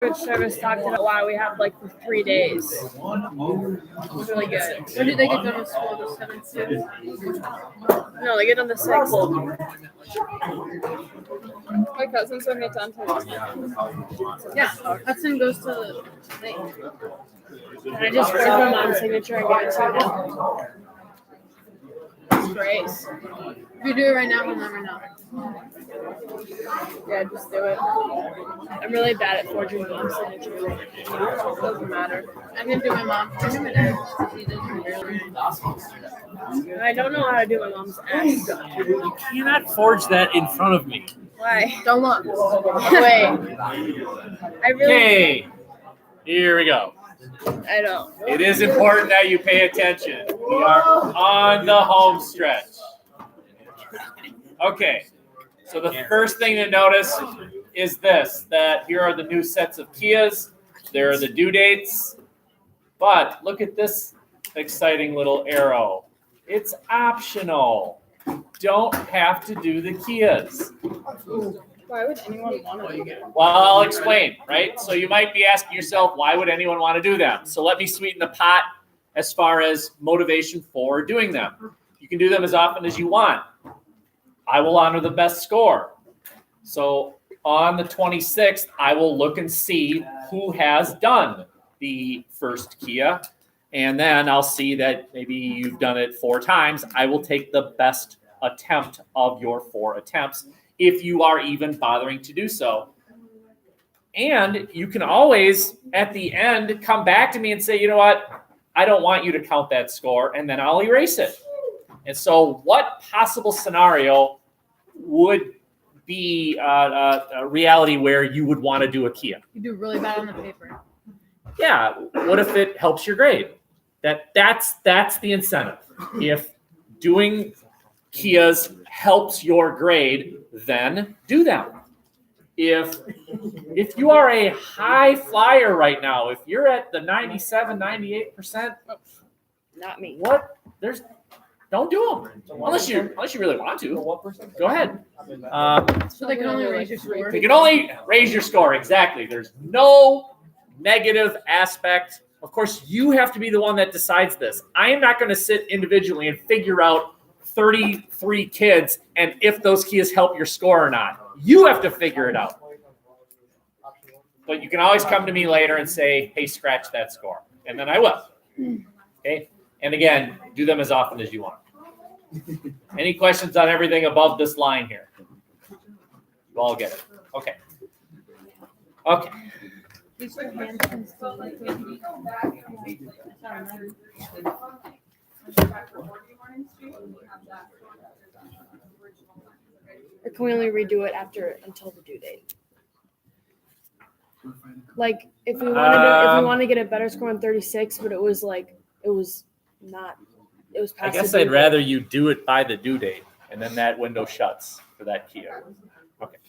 service talked about why we have like the 3 days. It's really good. When did they get done with school? The 7th too? No, they get on the 6th. My cousin's gonna get done today. Yeah, Hudson goes to the thing. And I just forged my mom's signature and gave it to him. It's great. If you do it right now, he'll never know. Yeah, just do it. I'm really bad at forging mom's signature. Doesn't matter. I can do my mom for him and He doesn't barely. I don't know how to do my mom's S. You cannot forge that in front of me. Why? Don't look. Wait. I really. Okay, here we go. I don't. It is important that you pay attention. We are on the home stretch. Okay, so the first thing to notice is this, that here are the new sets of Kias. There are the due dates. But look at this exciting little arrow. It's optional. Don't have to do the Kias. Why would anyone want to do that? Well, I'll explain, right? So you might be asking yourself, why would anyone want to do them? So let me sweeten the pot as far as motivation for doing them. You can do them as often as you want. I will honor the best score. So on the 26th, I will look and see who has done the first Kia. And then I'll see that maybe you've done it 4 times. I will take the best attempt of your 4 attempts, if you are even bothering to do so. And you can always, at the end, come back to me and say, you know what, I don't want you to count that score, and then I'll erase it. And so what possible scenario would be a reality where you would want to do a Kia? You do really bad on the paper. Yeah, what if it helps your grade? That's the incentive. If doing Kias helps your grade, then do them. If you are a high flyer right now, if you're at the 97, 98%, Not me. don't do them unless you really want to. Go ahead. So they can only raise your score. You can only raise your score, exactly. There's no negative aspect. Of course, you have to be the one that decides this. I am not going to sit individually and figure out 33 kids and if those Kias help your score or not. You have to figure it out. But you can always come to me later and say, hey, scratch that score. And then I will. Okay? And again, do them as often as you want. Any questions on everything above this line here? You all get it. Okay. Okay. Or can we only redo it until the due date? Like if we want to get a better score on 36, but it was past I guess the due I'd date. rather you do it by the due date, and then that window shuts for that Kia. Okay.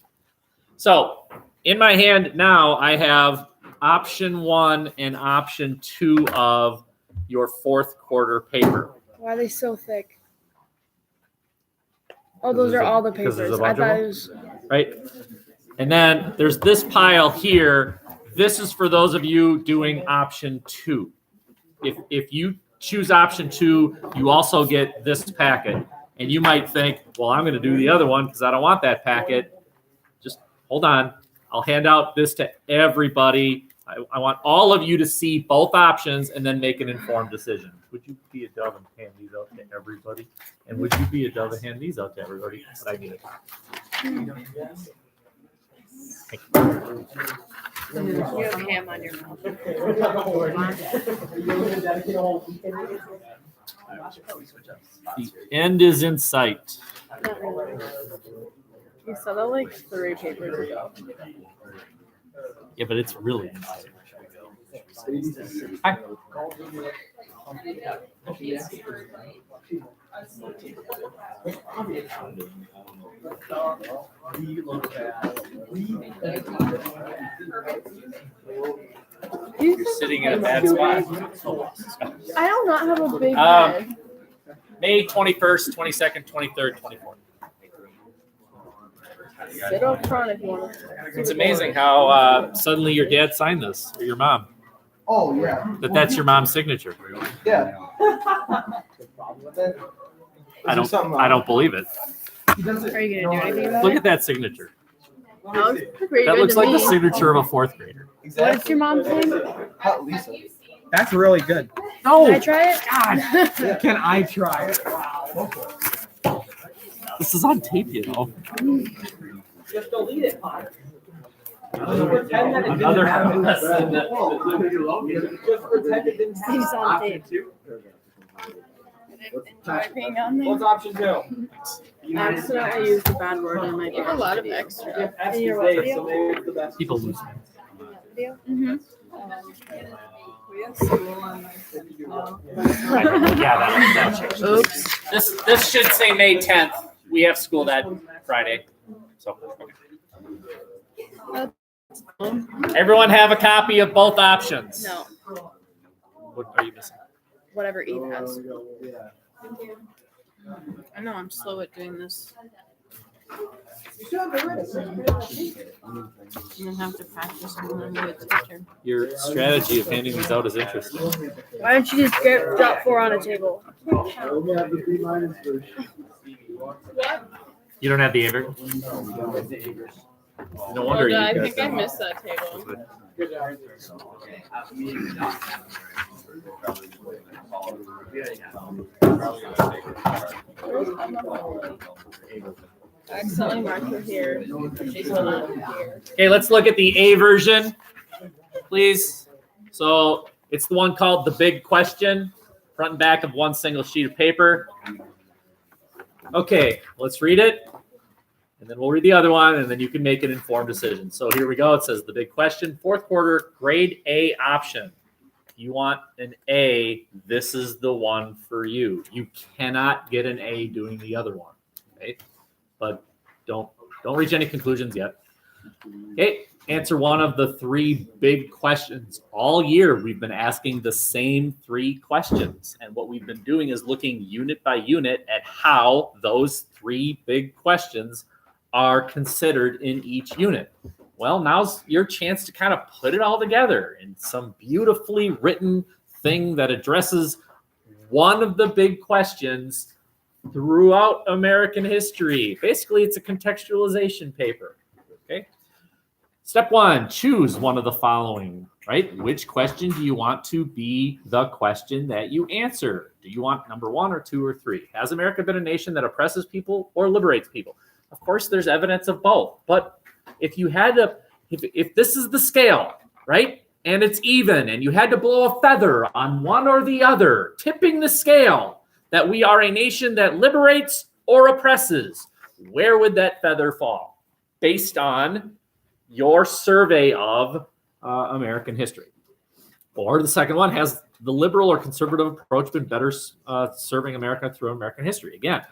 So in my hand now, I have option 1 and option 2 of your 4th quarter paper. Why are they so thick? Oh, those are all the because there's papers. a I bunch of thought them? it was. Right? And then there's this pile here. This is for those of you doing option 2. If you choose option 2, you also get this packet. And you might think, well, I'm going to do the other one because I don't want that packet. Just hold on. I'll hand out this to everybody. I want all of you to see both options and then make an informed decision. Would you be a dove and hand these out to everybody? And would you be a dove and hand these out to everybody? But I need it. Thank you. You have ham on your mouth. The end is in sight. Not really. You saw that like 3 papers ago. Yeah, but it's really in sight. Hi. You're sitting in a bad spot. I do not have a big head. May 21st, 22nd, 23rd, 24th. Sit up front if you want to. It's amazing how suddenly your dad signed this, or your mom. Oh, yeah. That's your mom's signature. Yeah. I don't believe it. Are you gonna do anything about Look it? at that signature. That looks pretty That good looks to like me. the signature of a fourth grader. What's your mom's name? Lisa. That's really good. No, Can I try it? God, Can I try it? this is on tape, you know. Just delete it. Another lesson. Just pretend it didn't happen. Stays on tape. Enjoy being on there. What's option 2? I accidentally used a bad word in my You have a lot of extra. That's In your the what day, video? so maybe it's the best. People lose. Video? Mm-hmm. Yeah, that'll change. Oops. This should say May 10th. We have school that Friday. So everyone have a copy of both options. No. What are you missing? Whatever Eve has. I know I'm slow at doing this. I'm gonna have to practice and then do it teacher. Your strategy of handing these out is interesting. Why don't you just drop 4 on a table? You don't have the Aver? No wonder you I guys think I don't. missed that table. I accidentally marked her here. She's not here. Okay, let's look at the A version, please. So it's the one called The Big Question, front and back of one single sheet of paper. Okay, let's read it, and then we'll read the other one, and then you can make an informed decision. So here we go. It says The Big Question, fourth quarter, grade A option. If you want an A, this is the one for you. You cannot get an A doing the other one, okay? But don't reach any conclusions yet. Okay, answer one of the 3 big questions. All year, we've been asking the same 3 questions. And what we've been doing is looking unit by unit at how those 3 big questions are considered in each unit. Well, now's your chance to kind of put it all together in some beautifully written thing that addresses one of the big questions throughout American history. Basically, it's a contextualization paper. Okay. Step 1, choose one of the following, right? Which question do you want to be the question that you answer? Do you want number 1 or 2 or 3? Has America been a nation that oppresses people or liberates people? Of course, there's evidence of both. But if you had to, if this is the scale, right? And it's even, and you had to blow a feather on one or the other, tipping the scale, that we are a nation that liberates or oppresses, where would that feather fall based on your survey of American history? Or the second one, has the liberal or conservative approach been better serving America through American history? Again,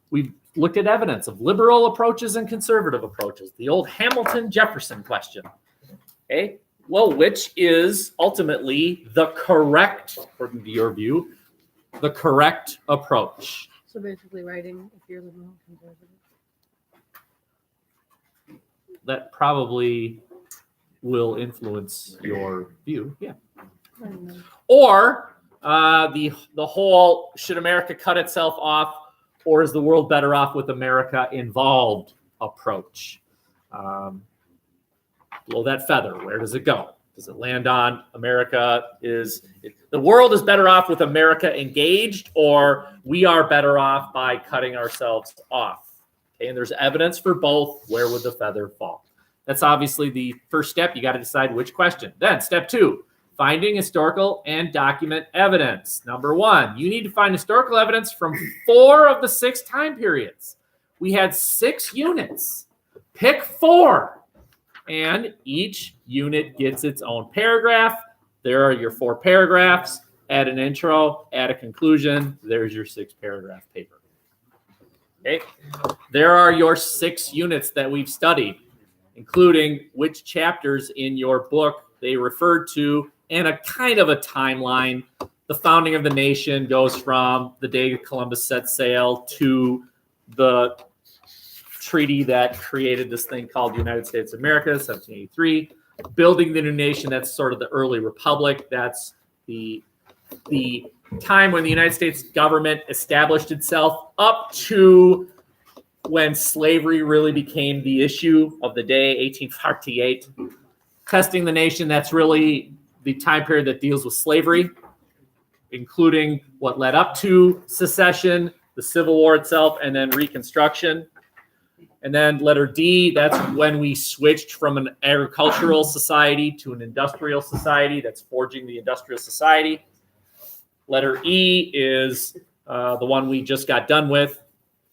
we've looked at evidence of liberal approaches and conservative approaches, the old Hamilton-Jefferson question. Okay, well, which is ultimately the correct, according to your view, the correct approach? So basically writing if you're liberal conservative. That probably will influence your view. Yeah. Or the whole, should America cut itself off, or is the world better off with America involved approach? Blow that feather. Where does it go? Does it land on America the world is better off with America engaged, or we are better off by cutting ourselves off? Okay, and there's evidence for both. Where would the feather fall? That's obviously the first step. You got to decide which question. Then step 2, finding historical and document evidence. Number 1, you need to find historical evidence from 4 of the 6 time periods. We had 6 units. Pick 4. And each unit gets its own paragraph. There are your 4 paragraphs. Add an intro, add a conclusion. There's your 6-paragraph paper. Okay. There are your 6 units that we've studied, including which chapters in your book they referred to, and a kind of a timeline. The founding of the nation goes from the day Columbus set sail to the treaty that created this thing called the United States of America, 1783. Building the new nation, that's sort of the early republic. That's the time when the United States government established itself up to when slavery really became the issue of the day, 1848. Testing the nation, that's really the time period that deals with slavery, including what led up to secession, the Civil War itself, and then Reconstruction. And then letter D, that's when we switched from an agricultural society to an industrial society. That's forging the industrial society. Letter E is the one we just got done with,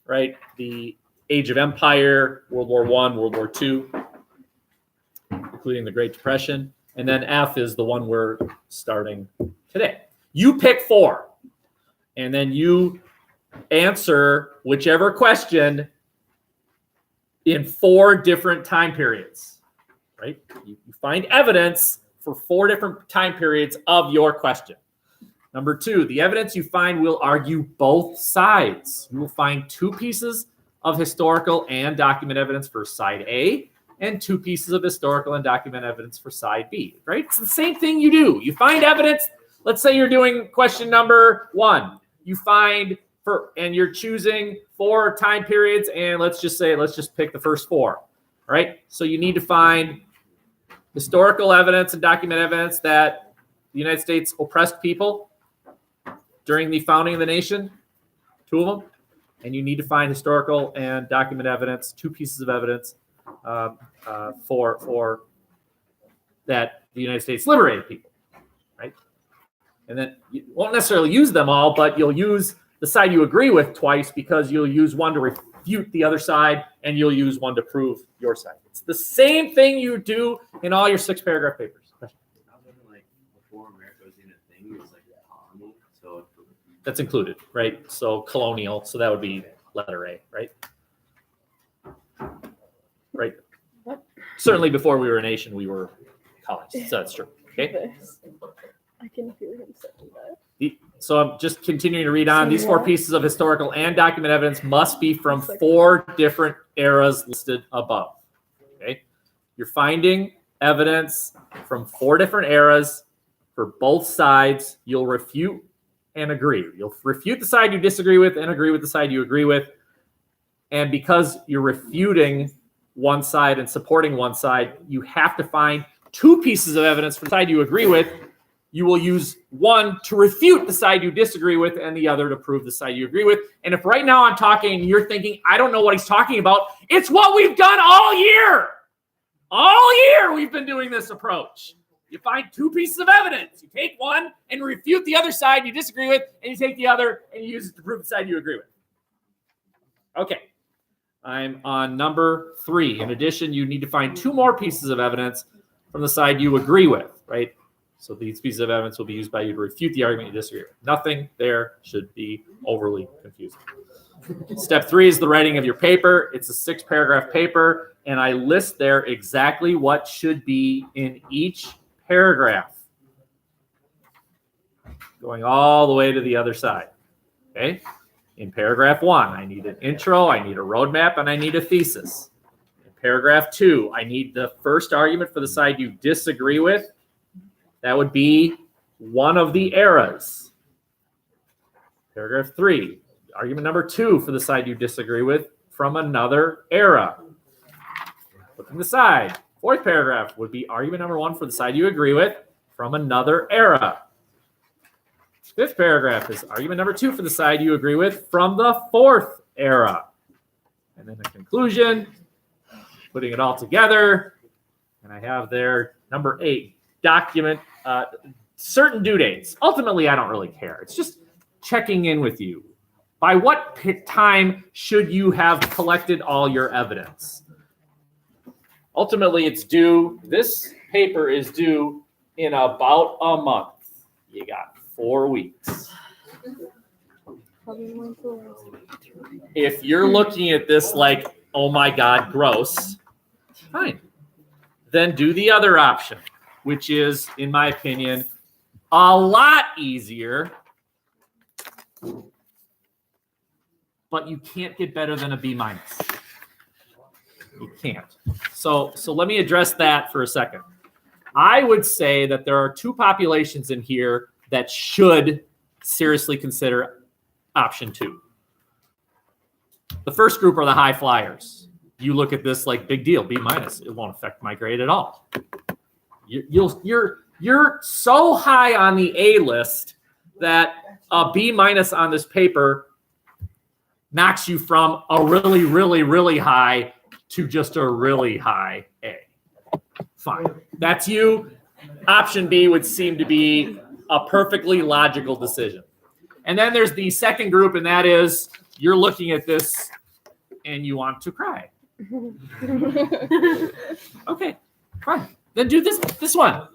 right? The Age of Empire, World War I, World War II, including the Great Depression. And then F is the one we're starting today. You pick 4, and then you answer whichever question in 4 different time periods, right? You find evidence for 4 different time periods of your question. Number 2, the evidence you find will argue both sides. You will find 2 pieces of historical and document evidence for side A and 2 pieces of historical and document evidence for side B, right? It's the same thing you do. You find evidence. Let's say you're doing question number 1. You find and you're choosing 4 time periods, and let's just pick the first 4, right? So you need to find historical evidence and document evidence that the United States oppressed people during the founding of the nation, 2 of them, and you need to find historical and document evidence, 2 pieces of evidence for that the United States liberated people, right? And then you won't necessarily use them all, but you'll use the side you agree with twice, because you'll use one to refute the other side, and you'll use one to prove your side. It's the same thing you do in all your 6-paragraph papers. Like before America was even a thing, it was like a colony. So that's included, right? So colonial, so that would be letter A, right? Right. What? Certainly before we were a nation, we were colonies. So that's true. Okay. I can hear him saying that. So I'm just continuing to read on. These 4 pieces of historical and document evidence must be from 4 different eras listed above. Okay. You're finding evidence from 4 different eras for both sides. You'll refute and agree. You'll refute the side you disagree with and agree with the side you agree with. And because you're refuting one side and supporting one side, you have to find 2 pieces of evidence for the side you agree with. You will use one to refute the side you disagree with and the other to prove the side you agree with. And if right now I'm talking and you're thinking, I don't know what he's talking about, it's what we've done all year. All year we've been doing this approach. You find 2 pieces of evidence. You take one and refute the other side you disagree with, and you take the other and you use it to prove the side you agree with. Okay. I'm on number 3. In addition, you need to find 2 more pieces of evidence from the side you agree with, right? So these pieces of evidence will be used by you to refute the argument you disagree with. Nothing there should be overly confusing. Step 3 is the writing of your paper. It's a 6-paragraph paper, and I list there exactly what should be in each paragraph, going all the way to the other side. Okay? In paragraph 1, I need an intro, I need a roadmap, and I need a thesis. In paragraph 2, I need the first argument for the side you disagree with. That would be one of the eras. Paragraph 3, argument number 2 for the side you disagree with from another era. Looking the side. 4th paragraph would be argument number 1 for the side you agree with from another era. 5th paragraph is argument number 2 for the side you agree with from the 4th era. And then the conclusion, putting it all together. And I have there number 8, document certain due dates. Ultimately, I don't really care. It's just checking in with you. By what time should you have collected all your evidence? Ultimately, it's due. This paper is due in about a month. You got 4 weeks. If you're looking at this like, oh my God, gross, fine. Then do the other option, which is, in my opinion, a lot easier, but you can't get better than a B-. You can't. So let me address that for a second. I would say that there are two populations in here that should seriously consider option 2. The first group are the high flyers. You look at this like big deal, B-. It won't affect my grade at all. You're so high on the A list that a B- on this paper knocks you from a really, really, really high to just a really high A. Fine. That's you. Option B would seem to be a perfectly logical decision. And then there's the second group, and that is you're looking at this and you want to cry. Okay, fine. Then do this one.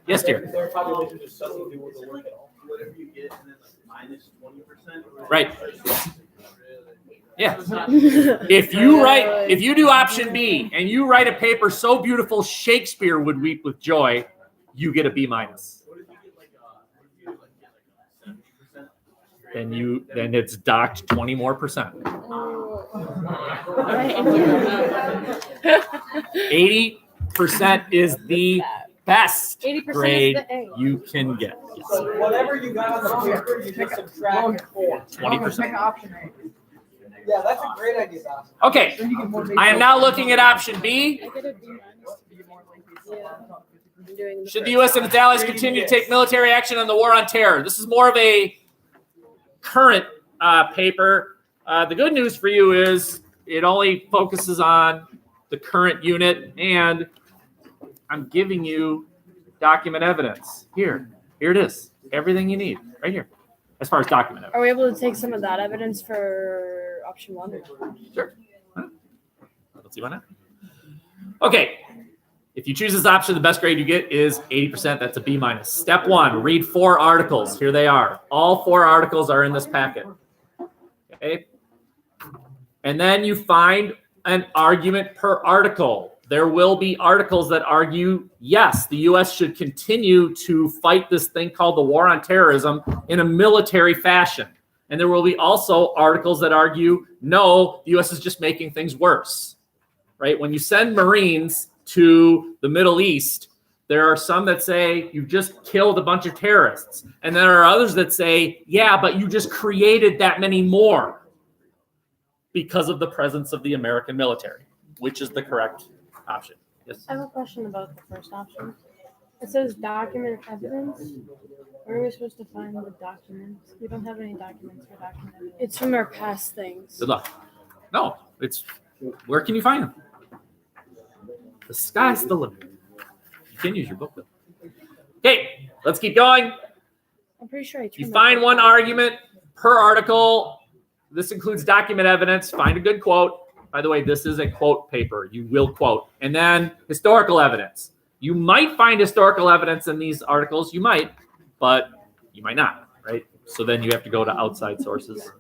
Yes, dear. Their population just doesn't do the work at all. Whatever you get, and then like minus 20%. Right. Yeah. If you do option B and you write a paper so beautiful Shakespeare would weep with joy, you get a B-. What if you get like 70%? Then it's docked 20 more percent. 80% is the best 80% is grade the A. you can get. So whatever you got on the paper, you just subtract 4. 20%. Yeah, that's a great idea, Doc. Okay, I am now looking at option B. I get a B- Yeah. I'm doing Should the U.S. and its allies continue to take military action on the war on terror? This is more of a current paper. The good news for you is it only focuses on the current unit, and I'm giving you document evidence. Here it is. Everything you need right here as far as document evidence. Are we able to take some of that evidence for option 1? Sure. Let's see why not. Okay. If you choose this option, the best grade you get is 80%. That's a B-. Step 1, read 4 articles. Here they are. All 4 articles are in this packet. Okay. And then you find an argument per article. There will be articles that argue, yes, the U.S. should continue to fight this thing called the war on terrorism in a military fashion. And there will be also articles that argue, no, the U.S. is just making things worse. Right? When you send Marines to the Middle East, there are some that say you've just killed a bunch of terrorists. And there are others that say, yeah, but you just created that many more because of the presence of the American military, which is the correct option. Yes. I have a question about the first option. It says document evidence. Where are we supposed to find the documents? We don't have any documents for document evidence. It's from our past things. Good luck. No, it's where can you find them? The sky's the limit. You can use your book though. Okay, let's keep going. I'm pretty sure I turned You my find book one on. argument per article. This includes document evidence. Find a good quote. By the way, this is a quote paper. You will quote. And then historical evidence. You might find historical evidence in these articles. You might, but you might not, right? So then you have to go to outside sources.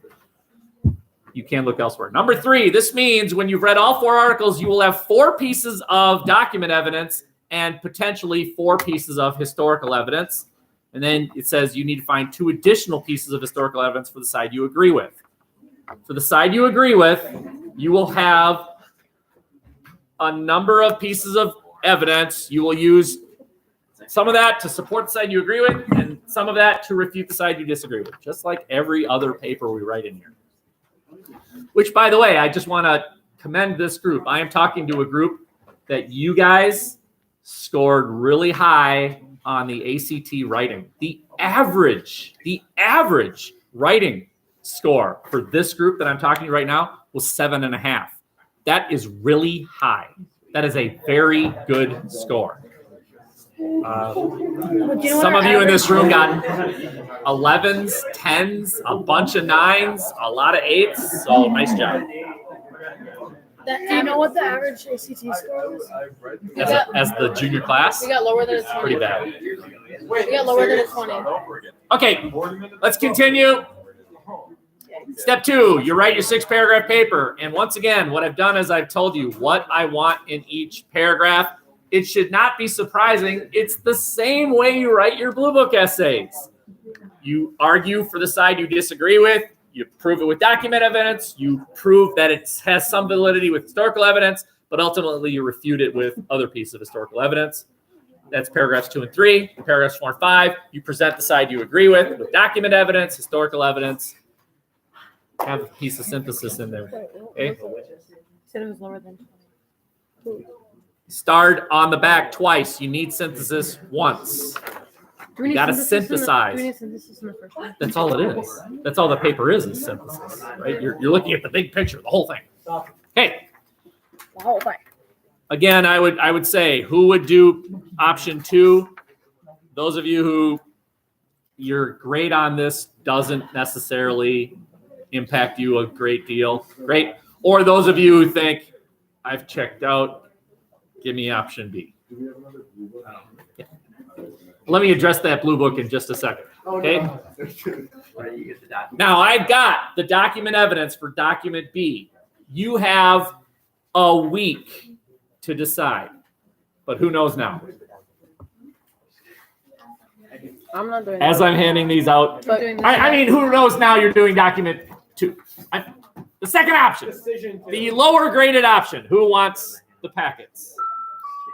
You can look elsewhere. Number 3, this means when you've read all 4 articles, you will have 4 pieces of document evidence and potentially 4 pieces of historical evidence. And then it says you need to find 2 additional pieces of historical evidence for the side you agree with. For the side you agree with, you will have a number of pieces of evidence. You will use some of that to support the side you agree with and some of that to refute the side you disagree with, just like every other paper we write in here. Which, by the way, I just want to commend this group. I am talking to a group that you guys scored really high on the ACT writing. The average writing score for this group that I'm talking to right now was 7.5. That is really high. That is a very good score. Some of you in this room got 11s, 10s, a bunch of 9s, a lot of 8s. So nice job. Do you know what the average ACT score was? As the junior class, We got lower than a 20. pretty bad. We got lower than a 20. Okay, let's continue. Step 2, you write your 6-paragraph paper. And once again, what I've done is I've told you what I want in each paragraph. It should not be surprising. It's the same way you write your Blue Book essays. You argue for the side you disagree with. you prove it with document evidence, you prove that it has some validity with historical evidence, but ultimately you refute it with other pieces of historical evidence. That's paragraphs 2 and 3. Paragraphs 4 and 5, you present the side you agree with document evidence, historical evidence. Have a piece of synthesis in there. Okay? Said it was lower than 20. Starred on the back twice. You need synthesis once. Do we You need gotta synthesis synthesize. Do we need synthesis in the first one? That's all it is. That's all the paper is synthesis, right? You're looking at the big picture, the whole thing. Okay. The whole thing. Again, I would say, who would do option 2? Those of you who your grade on this doesn't necessarily impact you a great deal. Great. Or those of you who think, I've checked out, give me option B. Yeah. Let me address that blue book in just a second. Okay. Now I've got the document evidence for document B. You have a week to decide, but who knows now? I'm not doing As that. I'm handing these out, But I mean, who knows now you're doing document 2? The second option, the lower graded option. Who wants the packets?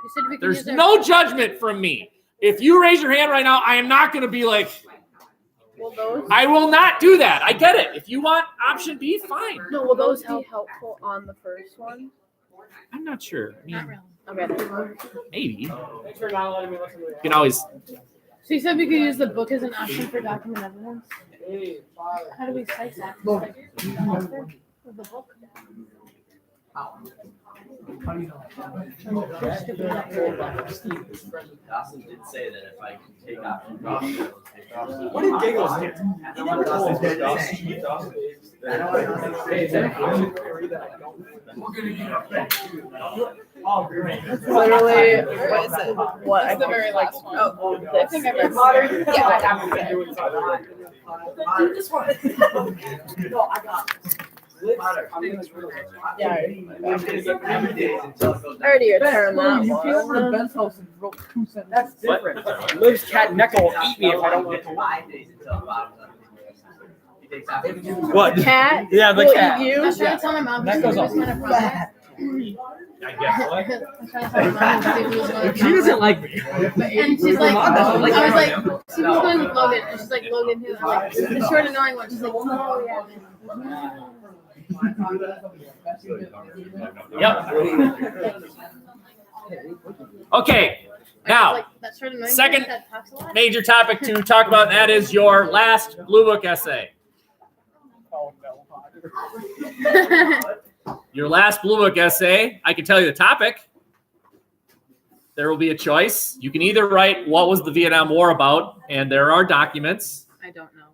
You said we could There's use our- no judgment from me. If you raise your hand right now, I am not going to be like, will those I will not do that. I get it. If you want option B, fine. no, will those be helpful on the first one? I'm not sure. I Not mean, really. Okay. maybe. Thanks for not letting me listen to You can always. So you said we could use the book as an option for document evidence? How do we cite that? Like, author of the book? Dawson did say that if I could take option B, What did Giggles do? He never told us that. Oh, great. Literally, what is it? What? It's the very last one. Oh, I think I've read Potter? Yeah, I have to say. This one. No, I got it. Yeah. I Already your turn that You came over to one. Ben's house and wrote 2 sentences. That's different. Liv's cat Necco will eat me if I don't get to 5 days until the bottom. He takes option B. What? Cat? Yeah, the will cat. eat you? I was trying to tell my mom That she goes was off. kind of fat. I guess. I was trying to tell my mom she was going She doesn't like me. And she's like, I was like, she was going with Logan, and she's like, Logan who? I'm like, the short annoying one. She's like, oh yeah. Yep. Okay. Now, Like, that short annoying second one that talks a lot. major topic to talk about, and that is your last Blue Book essay. Your last Blue Book essay, I can tell you the topic. There will be a choice. You can either write what was the Vietnam War about, and there are documents, I don't know.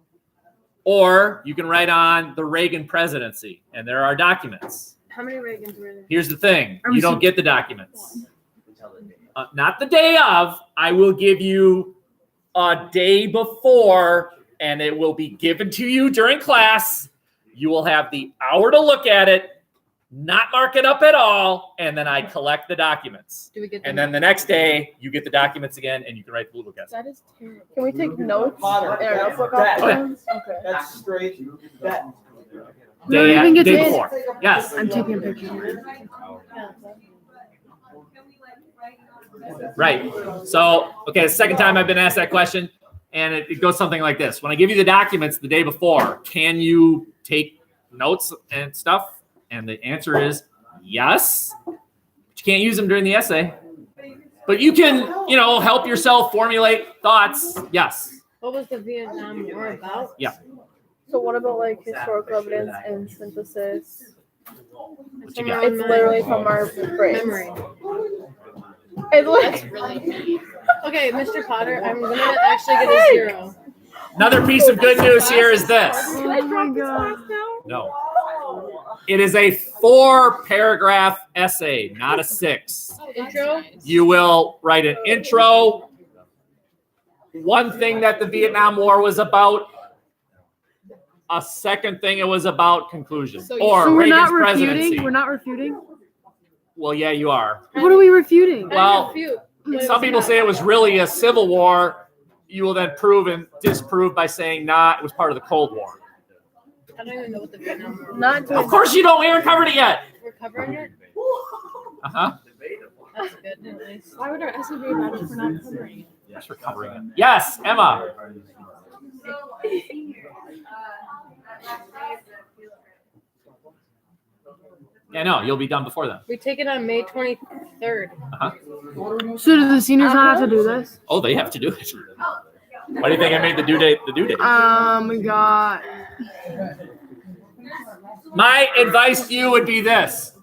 or you can write on the Reagan presidency, and there are documents. How many Reagans were there? Here's the thing. Are we You don't sup- get the documents. Until the day. Not the day of. I will give you a day before, and it will be given to you during class. You will have the hour to look at it, not mark it up at all, and then I collect the documents. Do we get And them? then the next day, you get the documents again, and you can write the Blue Book essay. That is terrible. Can we take notes in Potter. our notebook Bet. options? Okay. That's straight. Bet. We don't even get Day to- before. Yes. I'm taking a picture. Right. So, okay, the second time I've been asked that question, and it goes something like this. When I give you the documents the day before, can you take notes and stuff? And the answer is yes. But you can't use them during the essay. But you can, help yourself formulate thoughts. Yes. What was the Vietnam War about? So what about like historical evidence and synthesis? It's you from got? our own It's literally from our brains. memory. It's like That's really neat. Okay, Mr. Potter, I'm gonna actually get a 0. Another piece of good news here is this. Oh my god. No. It is a 4-paragraph essay, not a 6. Intro? You will write an intro, one thing that the Vietnam War was about, a second thing it was about, conclusion. So Or So we're Reagan's not presidency. refuting? We're not refuting? Well, yeah, you are. What are we refuting? Well, some people say it was really a civil war. You will then prove and disprove by saying, nah, it was part of the Cold War. I don't even know what the Vietnam War. Not Of course you don't. We haven't covered it yet. We're covering it. Uh-huh. That's good, at least. Why would our essay be about it if we're not covering it? Yes, we're covering it. Yes, Emma. Yeah, no, you'll be done before then. We take it on May 23rd. So do the seniors not have to do this? Oh, they have to do it. Why do you think I made the due date the due date? God. My advice to you would be this.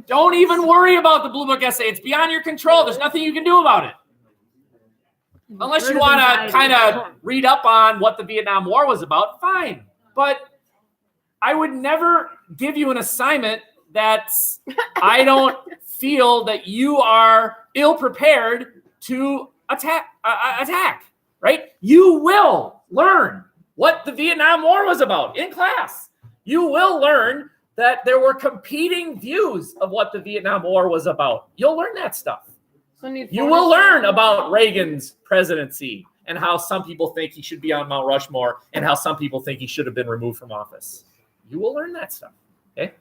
Don't even worry about the Blue Book essay. It's beyond your control. There's nothing you can do about it. Unless you want to kind of read up on what the Vietnam War was about, fine. But I would never give you an assignment that's, I don't feel that you are ill-prepared to attack, right? You will learn what the Vietnam War was about in class. You will learn that there were competing views of what the Vietnam War was about. You'll learn that stuff. You will learn about Reagan's presidency and how some people think he should be on Mount Rushmore and how some people think he should have been removed from office. You will learn that stuff. Okay?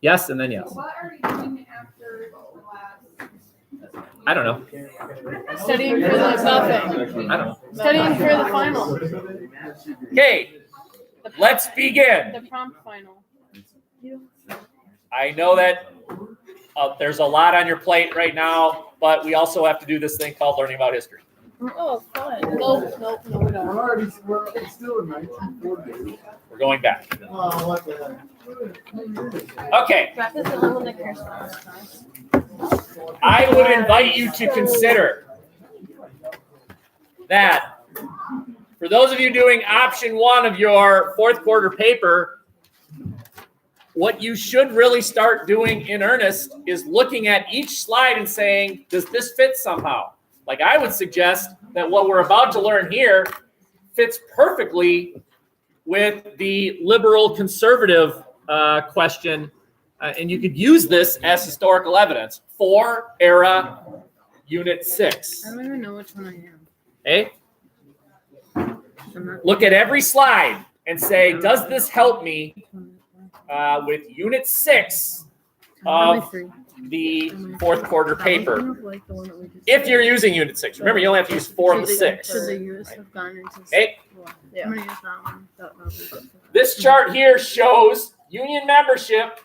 Yes, and then yes. What are you doing after the class? I don't know. Studying for the nothing. I don't know. Studying for the final. Okay, let's begin. The prompt final. I know that there's a lot on your plate right now, but we also have to do this thing called learning about history. Oh, fun. Nope, we don't. We're still in 1940. We're going back. Oh, what the heck? Okay, Practice a little Nick class. I would invite you to consider that for those of you doing option 1 of your 4th quarter paper, what you should really start doing in earnest is looking at each slide and saying, does this fit somehow? Like I would suggest that what we're about to learn here fits perfectly with the liberal conservative question, and you could use this as historical evidence for era unit 6. I don't even know which one I am. Okay? Look at every slide and say, does this help me with unit 6 of the 4th quarter paper? If you're using unit 6. Remember, you only have to use 4 of the 6. Should the US have gone into Okay? I'm gonna use that one. This chart here shows union membership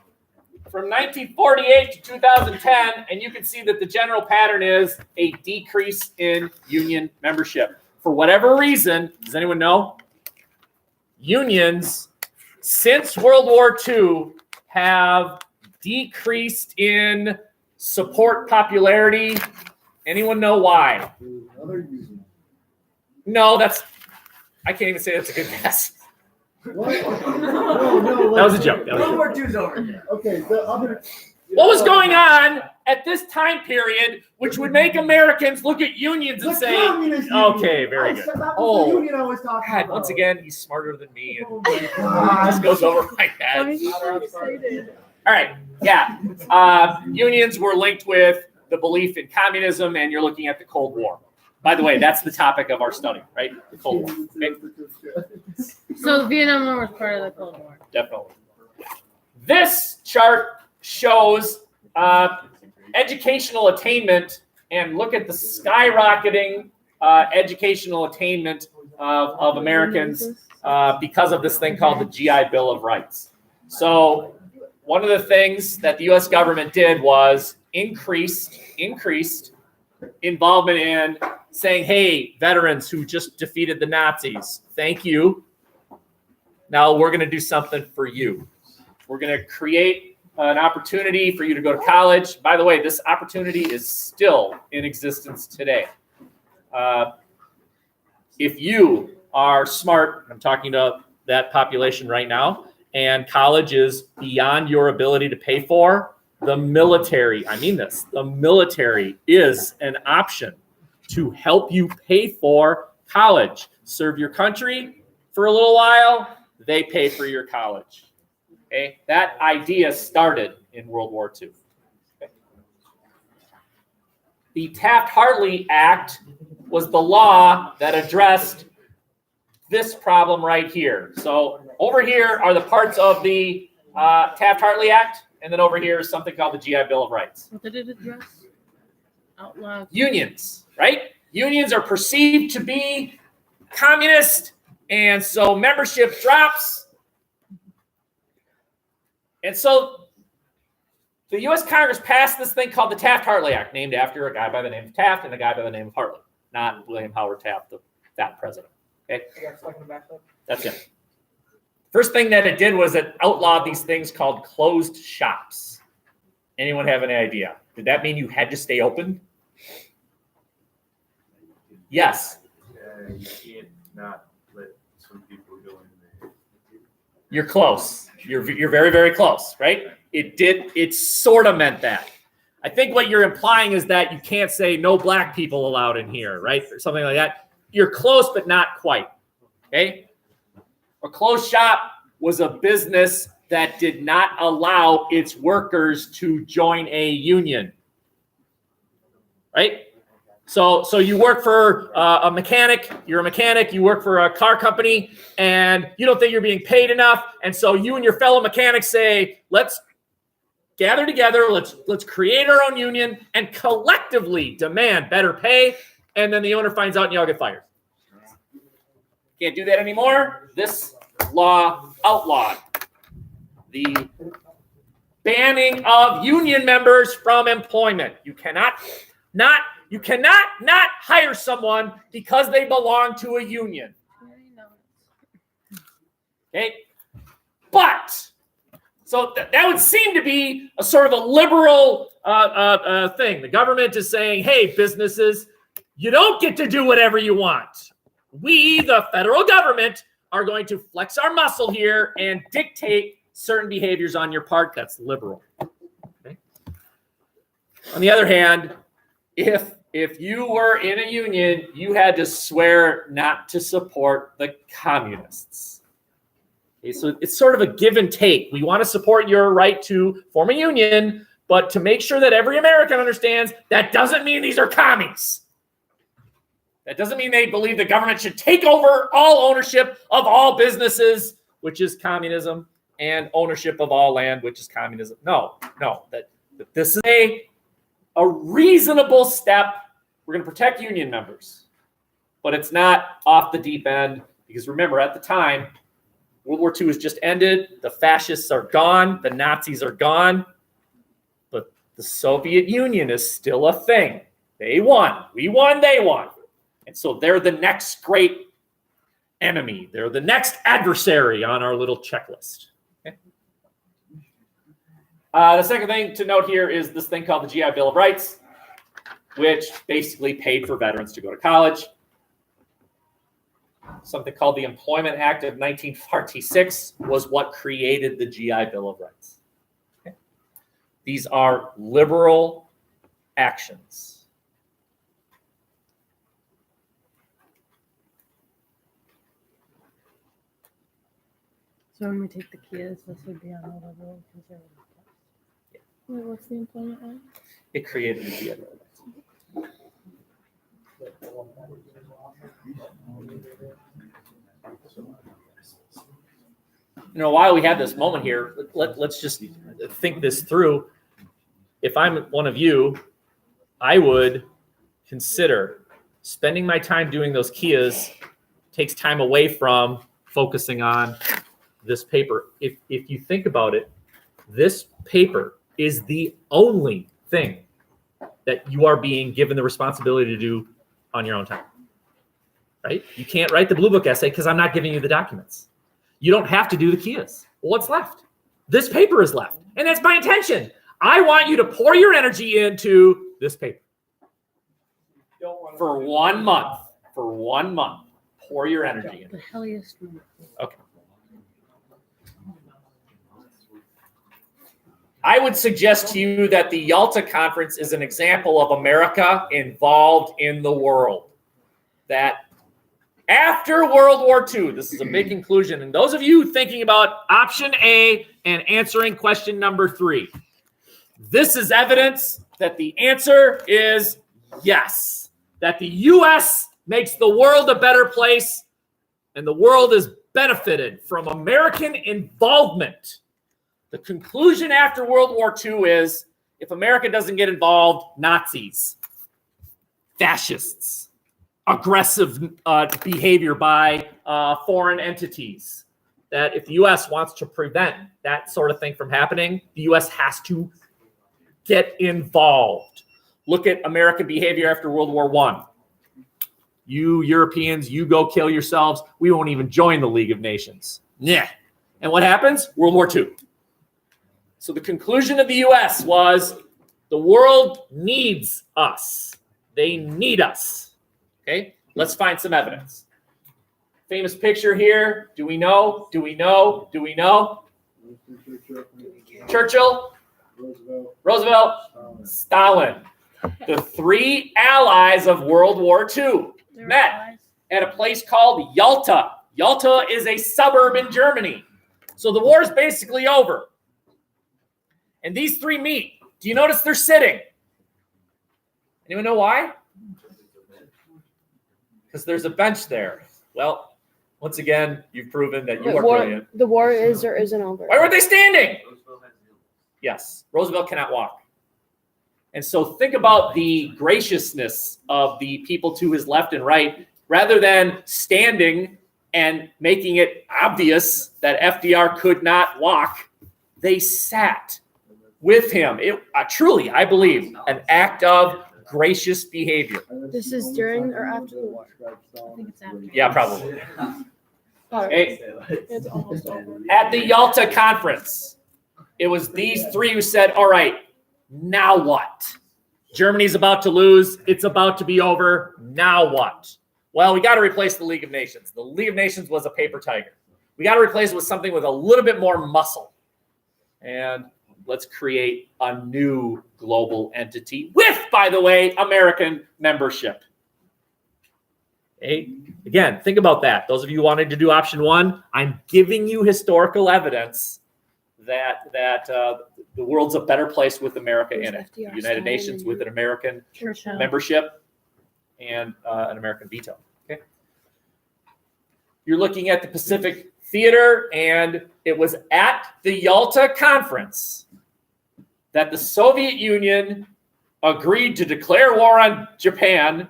from 1948 to 2010, and you can see that the general pattern is a decrease in union membership. For whatever reason, does anyone know? Unions, since World War II, have decreased in support popularity. Anyone know why? No, I can't even say that's a good guess. What? No, That was a joke. World War II's over. Okay, the other. What was going on at this time period which would make Americans look at unions and say, okay, very good. Oh, Union I was talking God, about. once again, he's smarter than me. And Oh my this God. goes over my head. Why are you so excited? All right, yeah. Unions were linked with the belief in communism, and you're looking at the Cold War. By the way, that's the topic of our study, right? The Cold War. Okay? So the Vietnam War was part of the Cold War. Definitely. This chart shows educational attainment, and look at the skyrocketing educational attainment of Americans because of this thing called the GI Bill of Rights. So one of the things that the U.S. government did was increased involvement in saying, hey, veterans who just defeated the Nazis, thank you. Now we're going to do something for you. We're going to create an opportunity for you to go to college. By the way, this opportunity is still in existence today. If you are smart, I'm talking to that population right now, and college is beyond your ability to pay for, the military, I mean this, the military is an option to help you pay for college. Serve your country for a little while, they pay for your college. Okay, that idea started in World War II. Okay. The Taft-Hartley Act was the law that addressed this problem right here. So over here are the parts of the Taft-Hartley Act, and then over here is something called the GI Bill of Rights. What did it address? Outlaw. Unions, right? Unions are perceived to be communist, and so membership drops. And so the U.S. Congress passed this thing called the Taft-Hartley Act, named after a guy by the name of Taft and a guy by the name of Hartley, not William Howard Taft, that president. Okay, that's him. First thing that it did was it outlawed these things called closed shops. Anyone have any idea? Did that mean you had to stay open? Yes. Yeah, you can't not let some people go in there. You're close. You're very, very close, right? It sort of meant that. I think what you're implying is that you can't say no black people allowed in here, right? Or something like that. You're close, but not quite. Okay? A closed shop was a business that did not allow its workers to join a union. Right? So you work for a mechanic, you're a mechanic, you work for a car company, and you don't think you're being paid enough, and so you and your fellow mechanics say, let's gather together, let's create our own union and collectively demand better pay, and then the owner finds out and you all get fired. Can't do that anymore. This law outlawed the banning of union members from employment. You cannot not hire someone because they belong to a union. Okay? But, so that would seem to be a sort of a liberal thing. The government is saying, hey, businesses, you don't get to do whatever you want. We, the federal government, are going to flex our muscle here and dictate certain behaviors on your part. That's liberal. Okay? On the other hand, if you were in a union, you had to swear not to support the communists. Okay, so it's sort of a give and take. We want to support your right to form a union, but to make sure that every American understands that doesn't mean these are commies. That doesn't mean they believe the government should take over all ownership of all businesses, which is communism, and ownership of all land, which is communism. No, that this is a reasonable step. We're going to protect union members, but it's not off the deep end, because remember, at the time, World War II has just ended. The fascists are gone. The Nazis are gone. But the Soviet Union is still a thing. They won. We won. They won. And so they're the next great enemy. They're the next adversary on our little checklist. Okay? The second thing to note here is this thing called the GI Bill of Rights, which basically paid for veterans to go to college. Something called the Employment Act of 1946 was what created the GI Bill of Rights. Okay? These are liberal actions. So when we take the CIS, this would be on the liberal conservative test. Wait, what's the employment act? It created the GI Bill of Rights. You know, while we have this moment here, let's just think this through. If I'm one of you, I would consider spending my time doing those Kias takes time away from focusing on this paper. If you think about it, this paper is the only thing that you are being given the responsibility to do on your own time, right? You can't write the Blue Book essay because I'm not giving you the documents. You don't have to do the Kias. Well, what's left? This paper is left, and that's my intention. I want you to pour your energy into this paper for 1 month. For 1 month, pour your energy in. The helliest one. Okay. I would suggest to you that the Yalta Conference is an example of America involved in the world. That after World War II, this is a big conclusion, and those of you thinking about option A and answering question number 3, this is evidence that the answer is yes. That the U.S. makes the world a better place and the world has benefited from American involvement. The conclusion after World War II is if America doesn't get involved, Nazis, fascists, aggressive behavior by foreign entities. That if the U.S. wants to prevent that sort of thing from happening, the U.S. has to get involved. Look at American behavior after World War I. You Europeans, you go kill yourselves. We won't even join the League of Nations. Yeah. And what happens? World War II. So the conclusion of the U.S. was the world needs us. They need us. Okay, let's find some evidence. Famous picture here. Do we know? Do we know? Do we know? Churchill, Roosevelt, Stalin. The three allies of World War II met at a place called Yalta. Yalta is a suburb in Germany. So the war is basically over. And these three meet. Do you notice they're sitting? Anyone know why? Because there's a bench there. Well, once again, you've proven that you are brilliant. The war is or isn't over. Why were they standing? Yes, Roosevelt cannot walk. And so think about the graciousness of the people to his left and right, rather than standing and making it obvious that FDR could not walk. They sat with him. It truly, I believe, an act of gracious behavior. This is during or after the war? I think it's after. Yeah, probably. Okay. It's almost over. At the Yalta conference, it was these three who said, all right, now what? Germany's about to lose. It's about to be over. Now what? Well, we got to replace the League of Nations. The League of Nations was a paper tiger. We got to replace it with something with a little bit more muscle. And let's create a new global entity with, by the way, American membership. Okay. Again, think about that. Those of you who wanted to do option one, I'm giving you historical evidence that the world's a better place with America in it. The United Nations with an American Churchill. membership and an American veto. Okay. You're looking at the Pacific Theater, and it was at the Yalta Conference that the Soviet Union agreed to declare war on Japan.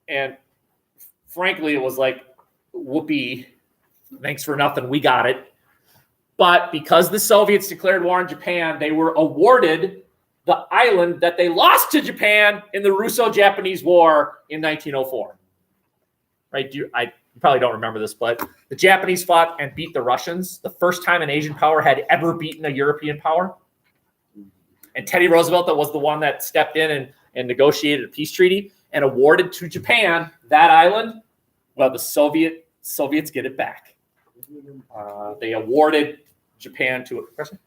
And frankly, it was like, whoopee, thanks for nothing, we got it. But because the Soviets declared war on Japan, they were awarded the island that they lost to Japan in the Russo-Japanese War in 1904. Right? You probably don't remember this, but the Japanese fought and beat the Russians, the first time an Asian power had ever beaten a European power. And Teddy Roosevelt, that was the one that stepped in and negotiated a peace treaty and awarded to Japan that island. Well, the Soviets get it back. They awarded Japan to a question.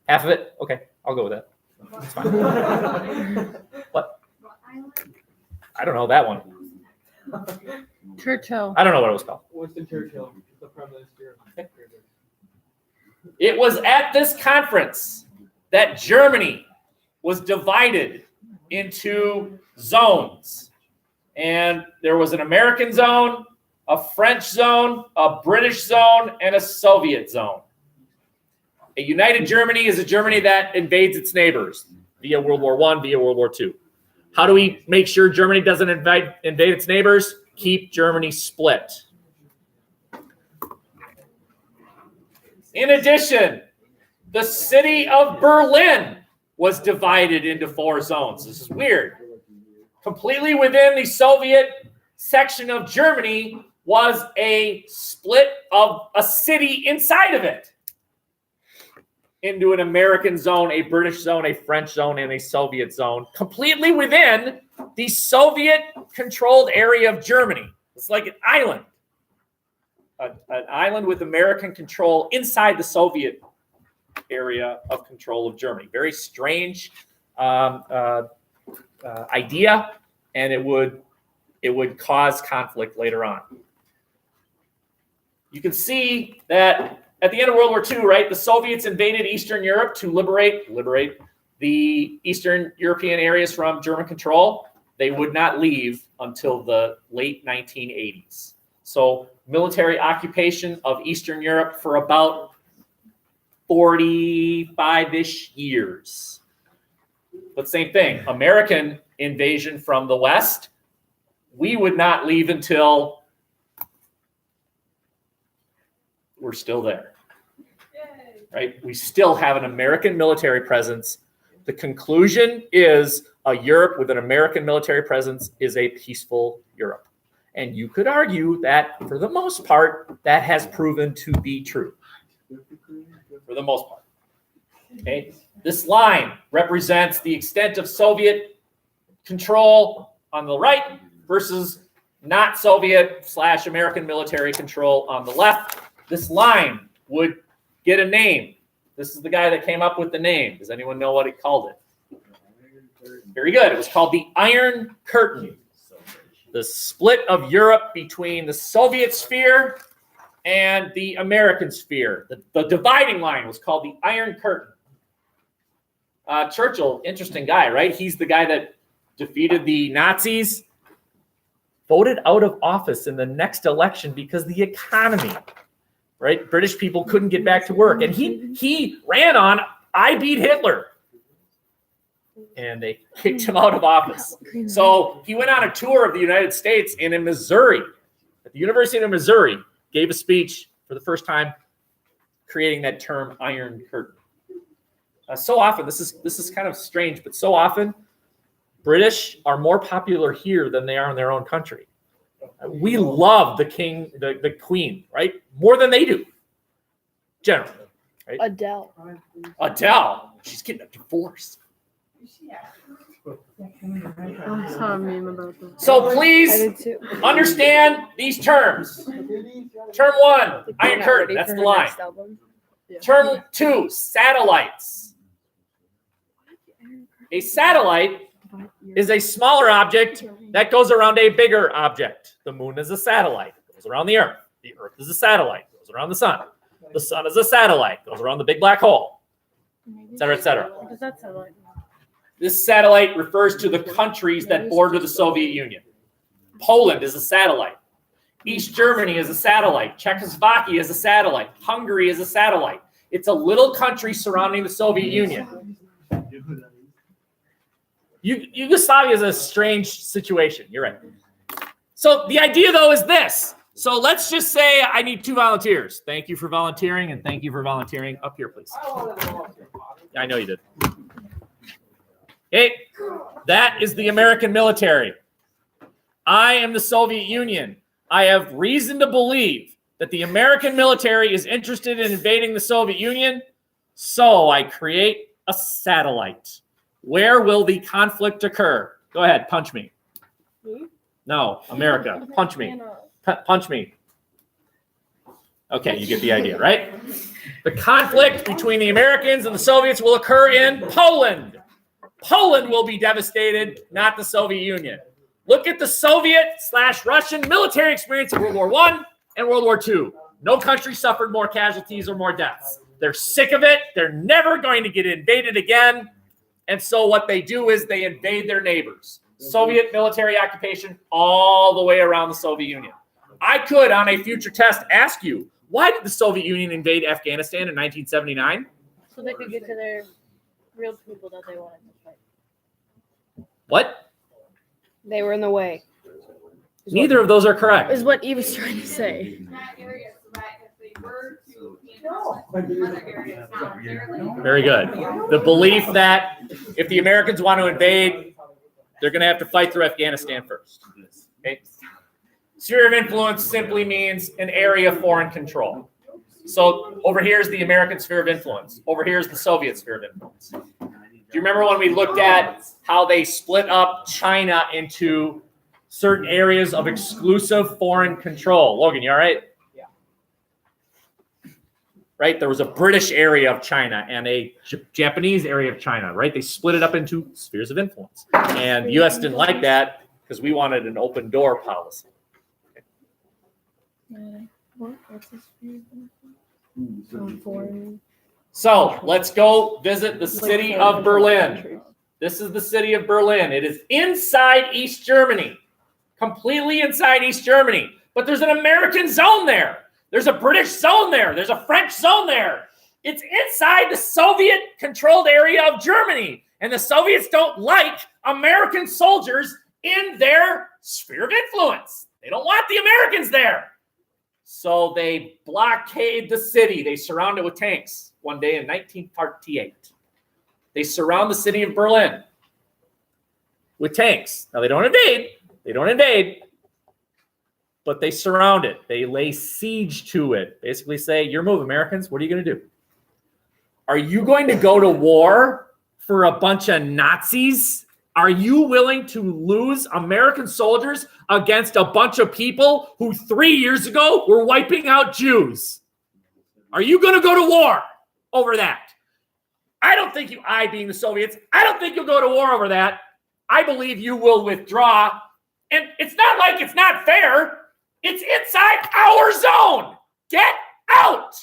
Half of it? Okay, I'll go with that. That's fine. What? I don't know that one. Churchill. I don't know what it was called. Winston Churchill, the Prime Minister. It was at this conference that Germany was divided into zones. And there was an American zone, a French zone, a British zone, and a Soviet zone. A united Germany is a Germany that invades its neighbors via World War I, via World War II. How do we make sure Germany doesn't invade its neighbors? Keep Germany split. In addition, the city of Berlin was divided into 4 zones. This is weird. Completely within the Soviet section of Germany was a split of a city inside of it into an American zone, a British zone, a French zone, and a Soviet zone, completely within the Soviet-controlled area of Germany. It's like an island. An island with American control inside the Soviet area of control of Germany. Very strange idea, and it would cause conflict later on. You can see that at the end of World War II, right, the Soviets invaded Eastern Europe to liberate the Eastern European areas from German control. they would not leave until the late 1980s. So military occupation of Eastern Europe for about 45-ish years. But same thing, American invasion from the West, we would not leave until we're still there, right? We still have an American military presence. The conclusion is a Europe with an American military presence is a peaceful Europe. And you could argue that, for the most part, that has proven to be true. For the most part. Okay? This line represents the extent of Soviet control on the right versus not Soviet/American military control on the left. This line would get a name. This is the guy that came up with the name. Does anyone know what he called it? Very good. It was called the Iron Curtain. The split of Europe between the Soviet sphere and the American sphere. The dividing line was called the Iron Curtain. Churchill, interesting guy, right? He's the guy that defeated the Nazis, voted out of office in the next election because the economy, right? British people couldn't get back to work. And he ran on, I beat Hitler. And they kicked him out of office. So he went on a tour of the United States, and in Missouri, at the University of Missouri, gave a speech for the first time, creating that term Iron Curtain. So often, this is kind of strange, but so often, British are more popular here than they are in their own country. We love the king, the queen, right? More than they do, generally. Right? Adele, she's getting a divorce. I saw a meme about that. So I please did too. understand these terms. Term one, Iron Curtain, that's the line. Yeah. Term two, satellites. A satellite is a smaller object that goes around a bigger object. The moon is a satellite, it goes around the earth. The earth is a satellite, it goes around the sun. The sun is a satellite, it goes around the big black hole, et cetera, et cetera. What does that sound like? This satellite refers to the countries that border the Soviet Union. Poland is a satellite. East Germany is a satellite. Czechoslovakia is a satellite. Hungary is a satellite. It's a little country surrounding the Soviet Union. Yugoslavia is a strange situation. You're right. So the idea, though, is this. So let's just say I need 2 volunteers. Thank you for volunteering, and thank you for volunteering. Up here, please. I know you did. Okay, that is the American military. I am the Soviet Union. I have reason to believe that the American military is interested in invading the Soviet Union, so I create a satellite. Where will the conflict occur? Go ahead, punch me. No, America, punch me. Punch me. Okay, you get the idea, right? The conflict between the Americans and the Soviets will occur in Poland. Poland will be devastated, not the Soviet Union. Look at the Soviet/Russian military experience of World War I and World War II. No country suffered more casualties or more deaths. They're sick of it. They're never going to get invaded again. And so what they do is they invade their neighbors. Soviet military occupation all the way around the Soviet Union. I could, on a future test, ask you, why did the Soviet Union invade Afghanistan in 1979? So they could get to their real people that they wanted to fight. What? They were in the way. Neither of those are correct. Is what Eve was trying to say. In that area, so that if they were to be in other areas, not necessarily. Very good. The belief that if the Americans want to invade, they're going to have to fight through Afghanistan first. Okay? Sphere of influence simply means an area of foreign control. So over here is the American sphere of influence. Over here is the Soviet sphere of influence. Do you remember when we looked at how they split up China into certain areas of exclusive foreign control? Logan, you all right? Yeah. Right? There was a British area of China and a Japanese area of China, right? They split it up into spheres of influence. And the U.S. didn't like that because we wanted an open door policy. What's this? Foreign. So let's go visit the city of Berlin. This is the city of Berlin. It is inside East Germany, completely inside East Germany. But there's an American zone there. There's a British zone there. There's a French zone there. It's inside the Soviet-controlled area of Germany. And the Soviets don't like American soldiers in their sphere of influence. They don't want the Americans there. So they blockade the city. They surround it with tanks one day in 1948. They surround the city of Berlin with tanks. Now, they don't invade. But they surround it. They lay siege to it. Basically say, your move, Americans. What are you going to do? Are you going to go to war for a bunch of Nazis? Are you willing to lose American soldiers against a bunch of people who 3 years ago were wiping out Jews? Are you going to go to war over that? I don't think I being the Soviets, I don't think you'll go to war over that. I believe you will withdraw. And it's not like it's not fair. It's inside our zone. Get out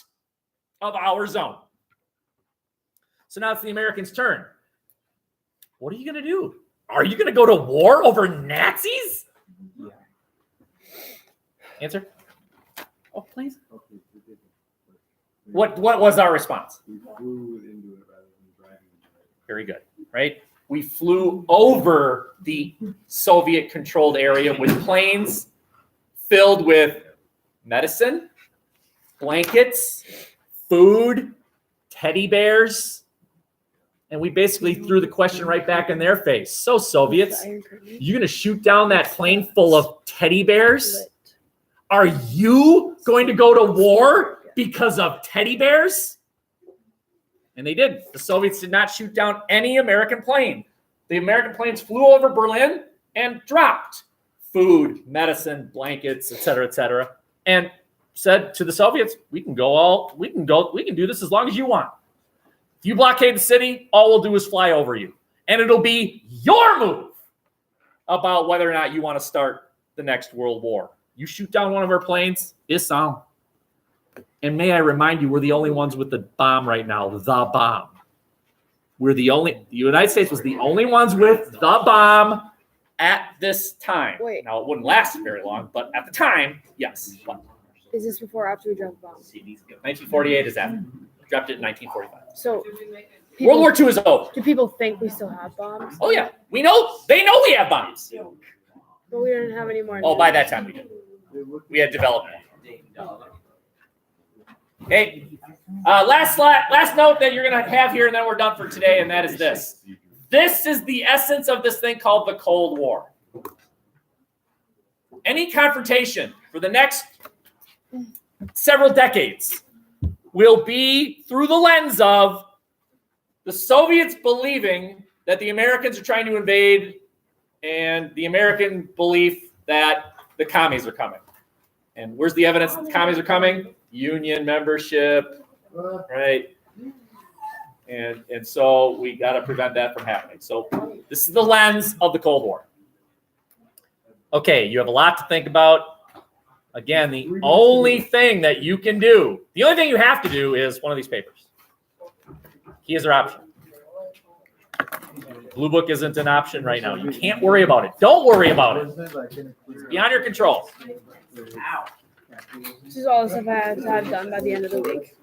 of our zone. So now it's the Americans' turn. What are you going to do? Are you going to go to war over Nazis? Yeah. Answer. Oh, please. What was our response? We flew into it rather than driving into it. Very good, right? We flew over the Soviet-controlled area with planes filled with medicine, blankets, food, teddy bears. And we basically threw the question right back in their face. So, Soviets, you going to shoot down that plane full of teddy bears? Are you going to go to war because of teddy bears? And they did. The Soviets did not shoot down any American plane. The American planes flew over Berlin and dropped food, medicine, blankets, et cetera, and said to the Soviets, we can do this as long as you want. If you blockade the city, all we'll do is fly over you. And it'll be your move about whether or not you want to start the next world war. You shoot down one of our planes, it's on. And may I remind you, we're the only ones with the bomb right now, the bomb. The United States was the only ones with the bomb at this time. Wait. Now, it wouldn't last very long, but at the time, yes. What? Is this before or after we dropped the bomb? 1948 is that. Dropped it in 1945. So World War II is over. do people think we still have bombs? Oh, yeah. We know. They know we have bombs. But we don't have any more. Oh, now. by that time we did. We had developed them. Okay. Last note that you're going to have here, and then we're done for today, and that is this. This is the essence of this thing called the Cold War. Any confrontation for the next several decades will be through the lens of the Soviets believing that the Americans are trying to invade and the American belief that the commies are coming. And where's the evidence that the commies are coming? Union membership, right? And so we got to prevent that from happening. So this is the lens of the Cold War. Okay, you have a lot to think about. Again, the only thing that you can do, the only thing you have to do is one of these papers. Keys are optional. Blue book isn't an option right now. You can't worry about it. Don't worry about it. It's beyond your control. This is all the stuff I have to have done by the end of the week.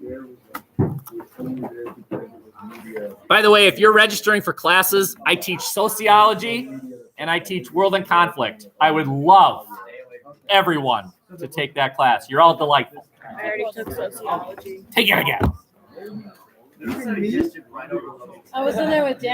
By the way, if you're registering for classes, I teach sociology and I teach world and conflict. I would love everyone to take that class. You're all delightful. I already took sociology. Take it again. I was in there with Dan.